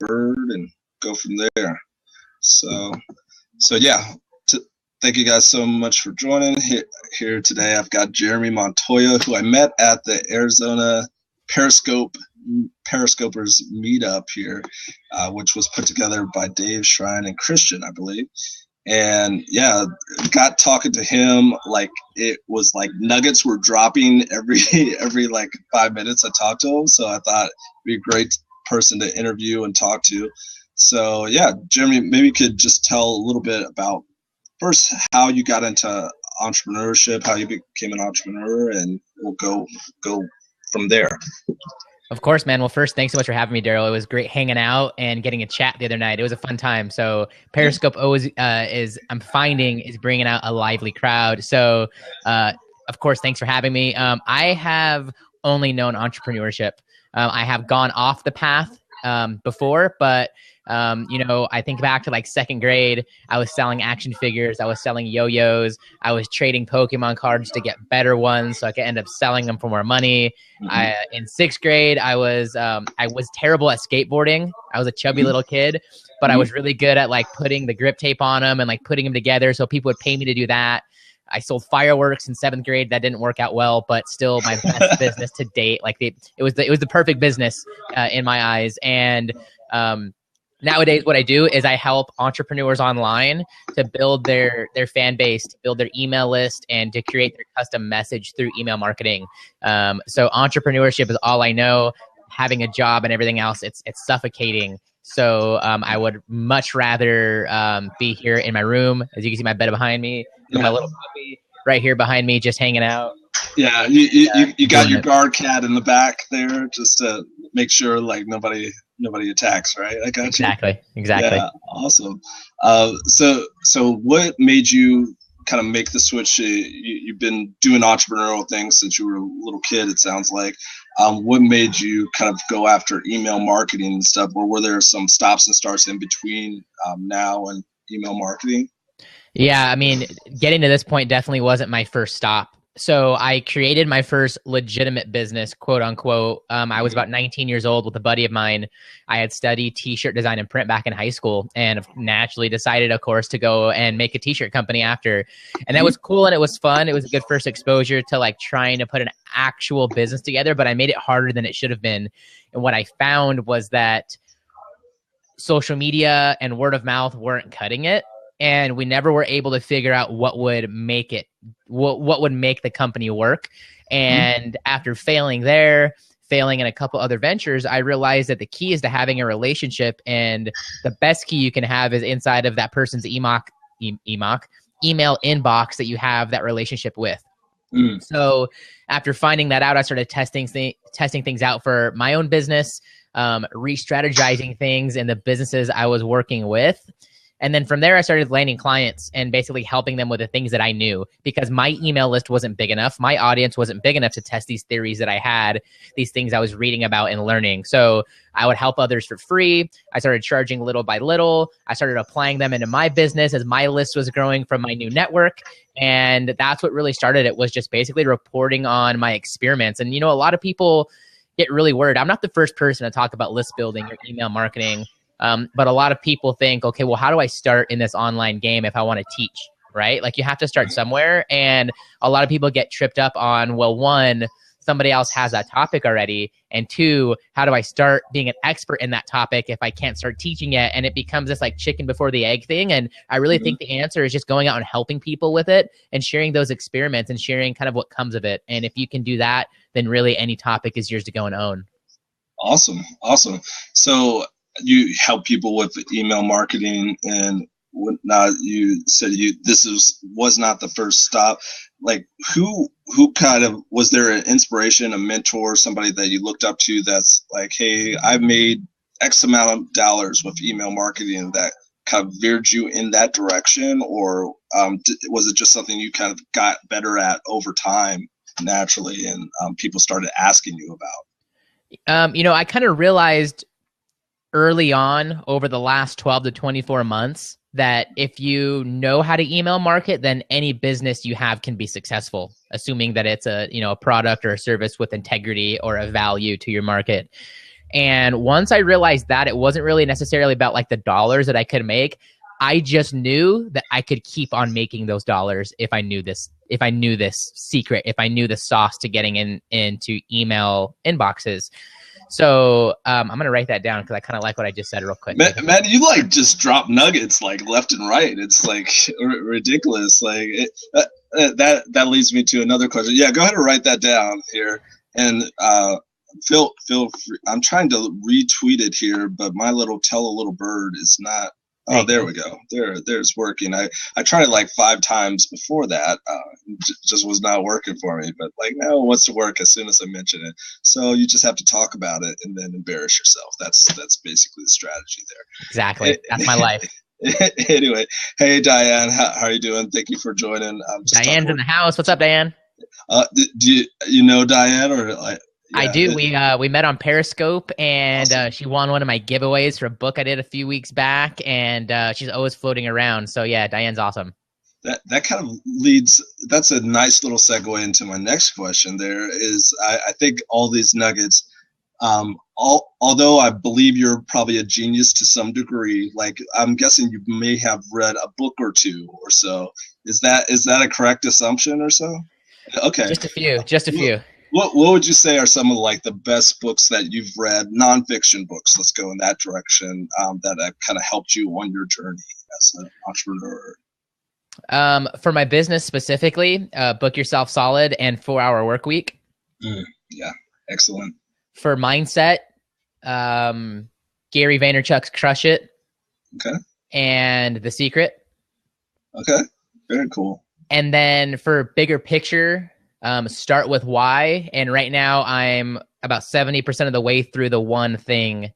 bird and go from there. So yeah. Thank you guys so much for joining here today. I've got Jeremy Montoya, who I met at the Arizona Periscopers meetup here, which was put together by Dave, Shrine, and Christian, I believe. And yeah, got talking to him like it was like nuggets were dropping every like 5 minutes I talked to him. So I thought it'd be a great person to interview and talk to. So yeah, Jeremy, maybe you could just tell a little bit about first how you got into entrepreneurship, how you became an entrepreneur, and we'll go from there. Of course, man. Well, first, thanks so much for having me, Daryl. It was great hanging out and getting a chat the other night. It was a fun time. So Periscope always is bringing out a lively crowd. So, of course, thanks for having me. I have only known entrepreneurship. I have gone off the path before, but I think back to like second grade, I was selling action figures. I was selling yo-yos. I was trading Pokemon cards to get better ones so I could end up selling them for more money. In sixth grade, I was terrible at skateboarding. I was a chubby little kid, but I was really good at like putting the grip tape on them and like putting them together. So people would pay me to do that. I sold fireworks in seventh grade. That didn't work out well, but still my best business to date. Like it was the perfect business in my eyes. And nowadays, what I do is I help entrepreneurs online to build their fan base, to build their email list, and to create their custom message through email marketing. So entrepreneurship is all I know. Having a job and everything else, it's suffocating. So I would much rather be here in my room. As you can see, my bed behind me, my little puppy right here behind me, just hanging out. Yeah, you got your guard cat in the back there just to make sure like nobody attacks, right? I got you. Exactly. Yeah, awesome. So what made you kind of make the switch? You've been doing entrepreneurial things since you were a little kid, it sounds like. What made you kind of go after email marketing and stuff? Or were there some stops and starts in between now and email marketing? Yeah, I mean, getting to this point definitely wasn't my first stop. So I created my first legitimate business, quote unquote. I was about 19 years old with a buddy of mine. I had studied t-shirt design and print back in high school and naturally decided, of course, to go and make a t-shirt company after. And that was cool and it was fun. It was a good first exposure to like trying to put an actual business together, but I made it harder than it should have been. And what I found was that social media and word of mouth weren't cutting it. And we never were able to figure out what would make it, what would make the company work. And after failing in a couple other ventures, I realized that the key is to having a relationship, and the best key you can have is inside of that person's email inbox that you have that relationship with. So after finding that out, I started testing things out for my own business, re-strategizing things in the businesses I was working with. And then from there, I started landing clients and basically helping them with the things that I knew, because my email list wasn't big enough. My audience wasn't big enough to test these theories that I had, these things I was reading about and learning. So I would help others for free. I started charging little by little. I started applying them into my business as my list was growing from my new network. And that's what really started it, was just basically reporting on my experiments. And, a lot of people get really worried. I'm not the first person to talk about list building or email marketing. But a lot of people think, okay, well, how do I start in this online game if I want to teach, right? Like you have to start somewhere. And a lot of people get tripped up on, well, one, somebody else has that topic already. And two, how do I start being an expert in that topic if I can't start teaching it? And it becomes this like chicken before the egg thing. And I really think the answer is just going out and helping people with it and sharing those experiments and sharing kind of what comes of it. And if you can do that, then really any topic is yours to go and own. Awesome. So you help people with email marketing and whatnot. You said this was not the first stop. Like who kind of, was there an inspiration, a mentor, somebody that you looked up to that's like, hey, I've made X amount of dollars with email marketing, that kind of veered you in that direction? Or was it just something you kind of got better at over time naturally and people started asking you about? I kind of realized early on over the last 12 to 24 months that if you know how to email market, then any business you have can be successful, assuming that it's a product or a service with integrity or a value to your market. And once I realized that it wasn't really necessarily about like the dollars that I could make, I just knew that I could keep on making those dollars if I knew this secret, if I knew the sauce to getting into email inboxes. So I'm gonna write that down because I kind of like what I just said real quick. Man, you like just drop nuggets like left and right. It's like ridiculous. Like that leads me to another question. Yeah, go ahead and write that down here. And feel free. I'm trying to retweet it here, but my little tell a little bird is not. Oh, there we go. There's working. I tried it like 5 times before that. Just was not working for me. But like now it wants to work as soon as I mention it. So you just have to talk about it and then embarrass yourself. That's basically the strategy there. Exactly. That's my life. Anyway, hey Diane, how are you doing? Thank you for joining. Diane's in the house. What's up, Diane? Do you know Diane or like? Yeah, I do. We met on Periscope, and awesome. She won one of my giveaways for a book I did a few weeks back, and she's always floating around. So yeah, Diane's awesome. That kind of leads. That's a nice little segue into my next question. There is, I think all these nuggets. Although I believe you're probably a genius to some degree, like I'm guessing you may have read a book or 2 or so. Is that a correct assumption or so? Okay, just a few. What would you say are some of like the best books that you've read, nonfiction books? Let's go in that direction. That have kind of helped you on your journey as an entrepreneur. For my business specifically, Book Yourself Solid and 4-Hour Workweek. Yeah, excellent. For mindset, Gary Vaynerchuk's Crush It. Okay. And The Secret. Okay, very cool. And then for bigger picture, Start with Why. And right now I'm about 70% of the way through the one thing.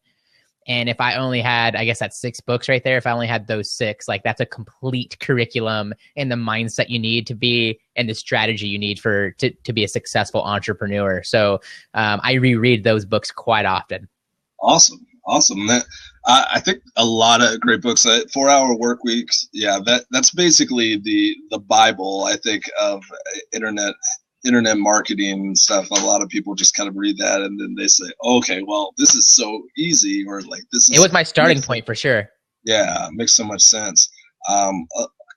And if I only had, I guess that's 6 books right there. If I only had those 6, like that's a complete curriculum and the mindset you need to be and the strategy you need to be a successful entrepreneur. So I reread those books quite often. Awesome. I think a lot of great books. 4-Hour Workweeks. Yeah, that's basically the Bible, I think, of internet marketing and stuff. A lot of people just kind of read that and then they say, okay, well, this is so easy, or like this is. It was my starting point for sure. Yeah, it makes so much sense. A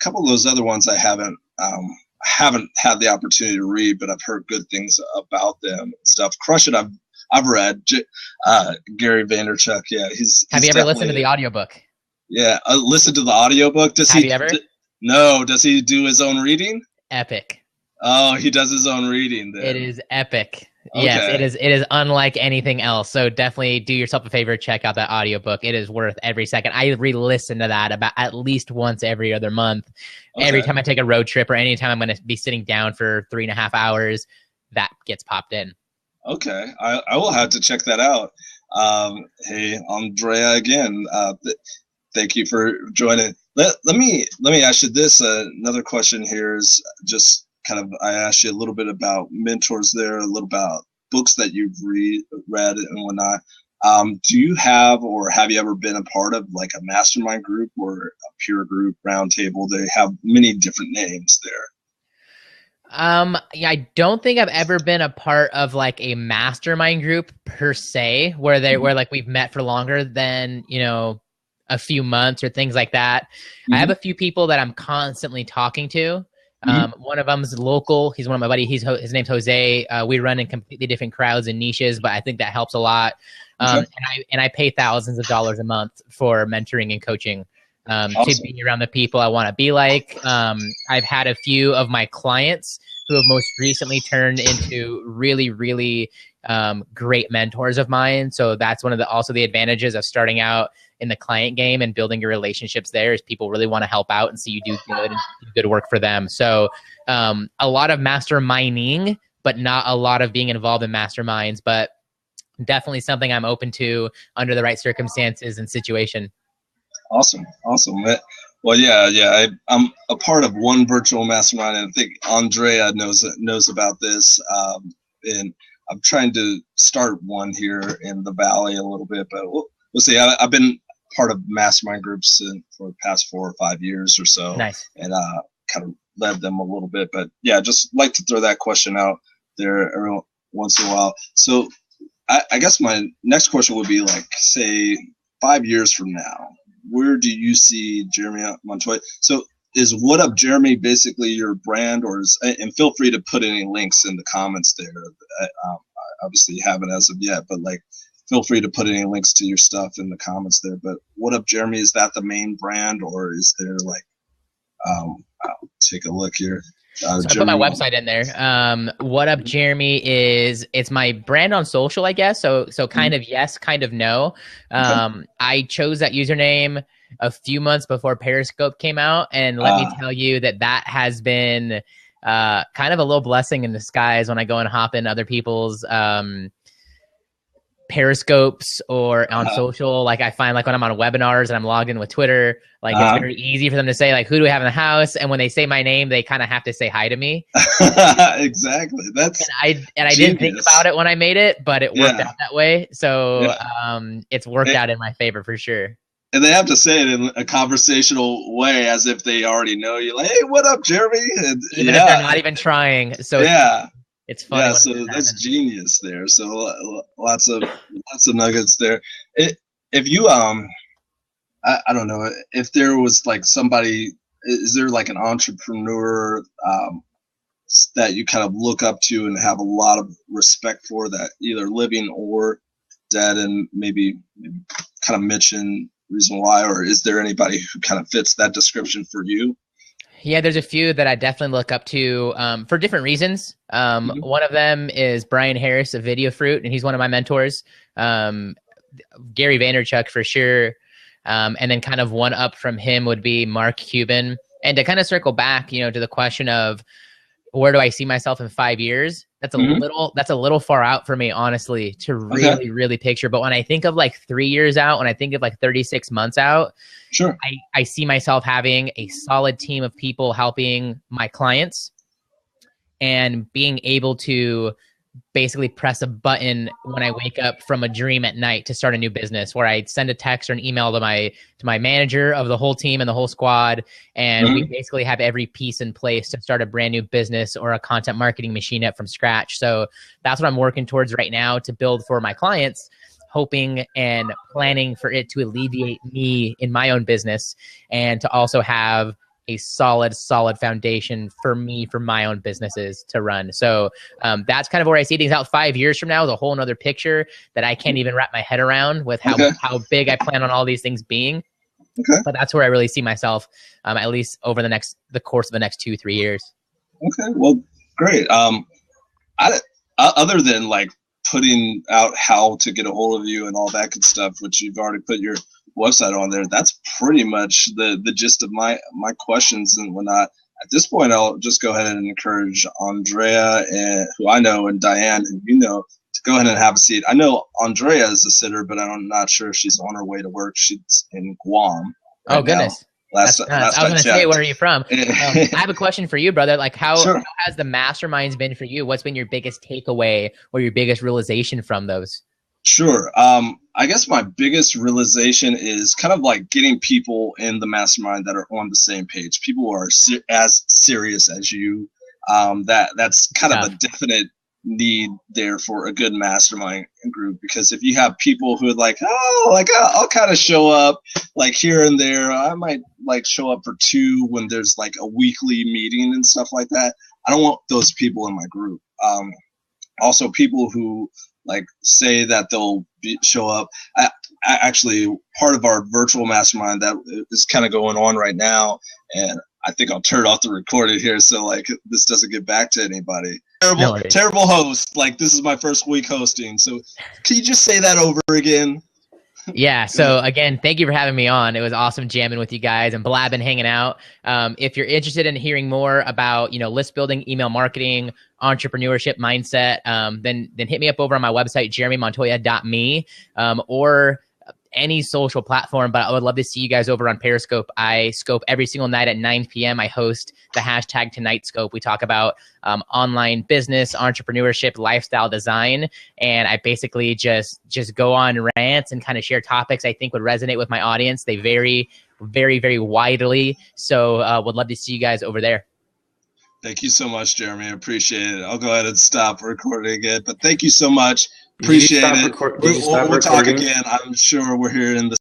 couple of those other ones I haven't had the opportunity to read, but I've heard good things about them and stuff. Crush It, I've read. Gary Vaynerchuk. Yeah, he's Have you ever listened to the audiobook? Yeah, listen to the audiobook. Have you ever? No. Does he do his own reading? Epic. Oh, he does his own reading then. It is epic. Okay. Yes, it is unlike anything else. So definitely do yourself a favor, check out that audiobook. It is worth every second. I re-listen to that about at least once every other month. Okay. Every time I take a road trip or anytime I'm going to be sitting down for 3.5 hours, that gets popped in. Okay, I will have to check that out. Hey, Andrea, again, thank you for joining. Let me ask you this. Another question here is just kind of, I asked you a little bit about mentors there, a little about books that you've read and whatnot. Do you have, or have you ever been a part of like a mastermind group or a peer group roundtable? They have many different names there. Yeah, I don't think I've ever been a part of like a mastermind group per se, where like we've met for longer than, a few months or things like that. Mm-hmm. I have a few people that I'm constantly talking to. One of them's local. He's one of my buddies. His name's Jose. We run in completely different crowds and niches, but I think that helps a lot. And I pay thousands of dollars a month for mentoring and coaching. Awesome. To be around the people I want to be like. I've had a few of my clients who have most recently turned into really, really great mentors of mine. So that's one of the advantages of starting out in the client game and building your relationships there is people really want to help out and see you do good and do good work for them. So a lot of masterminding, but not a lot of being involved in masterminds, but definitely something I'm open to under the right circumstances and situation. Awesome. Well, yeah. I'm a part of one virtual mastermind, and I think Andrea knows about this. And I'm trying to start one here in the Valley a little bit, but we'll see. I've been part of mastermind groups for the past 4 or 5 years or so. Nice. And kind of led them a little bit, but yeah, just like to throw that question out there every once in a while. So I guess my next question would be like, say, 5 years from now, where do you see Jeremy Montoya? So is What Up Jeremy basically your brand, or is, and feel free to put any links in the comments there. Obviously you haven't as of yet, but like, feel free to put any links to your stuff in the comments there. But What Up Jeremy, is that the main brand, or is there like, I'll take a look here. So I put my website in there. What Up Jeremy it's my brand on social, I guess. So kind of yes, kind of no. I chose that username a few months before Periscope came out, and let me tell you that has been kind of a little blessing in disguise when I go and hop in other people's Periscopes or on social. Like I find like when I'm on webinars and I'm logged in with Twitter, like it's very easy for them to say like, who do we have in the house? And when they say my name, they kind of have to say hi to me. Exactly. That's I didn't think about it when I made it, but it worked out that way. So it's worked out in my favor for sure. And they have to say it in a conversational way, as if they already know you. Like, hey, what up, Jeremy? And, even if they're not even trying. So it's funny. Yeah, so that's genius there. So lots of nuggets there. If you I don't know if there was like somebody, is there like an entrepreneur that you kind of look up to and have a lot of respect for, that either living or dead, and maybe kind of mention reason why, or is there anybody who kind of fits that description for you? Yeah, there's a few that I definitely look up to for different reasons. One of them is Brian Harris of Video Fruit, and he's one of my mentors. Gary Vaynerchuk for sure. And then kind of one up from him would be Mark Cuban. And to kind of circle back, to the question of where do I see myself in 5 years? That's a little far out for me, honestly, to really picture. But when I think of like 3 years out, when I think of like 36 months out, sure, I see myself having a solid team of people helping my clients and being able to basically press a button when I wake up from a dream at night to start a new business, where I send a text or an email to my manager of the whole team and the whole squad, and we basically have every piece in place to start a brand new business or a content marketing machine up from scratch. So that's what I'm working towards right now to build for my clients, hoping and planning for it to alleviate me in my own business, and to also have a solid foundation for me, for my own businesses to run. So that's kind of where I see things out 5 years from now, is a whole nother picture that I can't even wrap my head around with how big I plan on all these things being. But that's where I really see myself, at least over the course of the next 2-3 years. Okay, well, great. Other than like putting out how to get a hold of you and all that good stuff, which you've already put your website on there, that's pretty much the gist of my questions and whatnot. At this point, I'll just go ahead and encourage Andrea, and who I know, and Diane, who you know, to go ahead and have a seat. I know Andrea is a sitter, but I'm not sure if she's on her way to work. She's in Guam. Oh, goodness. Last I was going to say, where are you from? I have a question for you, brother. Like, how has the masterminds been for you? What's been your biggest takeaway or your biggest realization from those? Sure. I guess my biggest realization is kind of like getting people in the mastermind that are on the same page. People who are as serious as you. That's kind of a definite need there for a good mastermind group, because if you have people who are like, I'll kind of show up like here and there, I might like show up for 2 when there's like a weekly meeting and stuff like that. I don't want those people in my group. Also, people who like say that they'll show up. I actually, part of our virtual mastermind that is kind of going on right now, and I think I'll turn off the recording here so like this doesn't get back to anybody. Terrible host. Like, this is my first week hosting, so can you just say that over again? Yeah. So again, thank you for having me on. It was awesome jamming with you guys and blabbing, hanging out. If you're interested in hearing more about, list building, email marketing, entrepreneurship mindset, then hit me up over on my website, jeremymontoya.me, or any social platform. But I would love to see you guys over on Periscope. I scope every single night at 9 p.m. I host the #TonightScope. We talk about online business, entrepreneurship, lifestyle design, and I basically just go on rants and kind of share topics I think would resonate with my audience. They vary very, very widely. So would love to see you guys over there. Thank you so much, Jeremy. I appreciate it. I'll go ahead and stop recording it. But thank you so much Appreciate it. Did you stop We'll talk recording? again. I'm sure we're here in the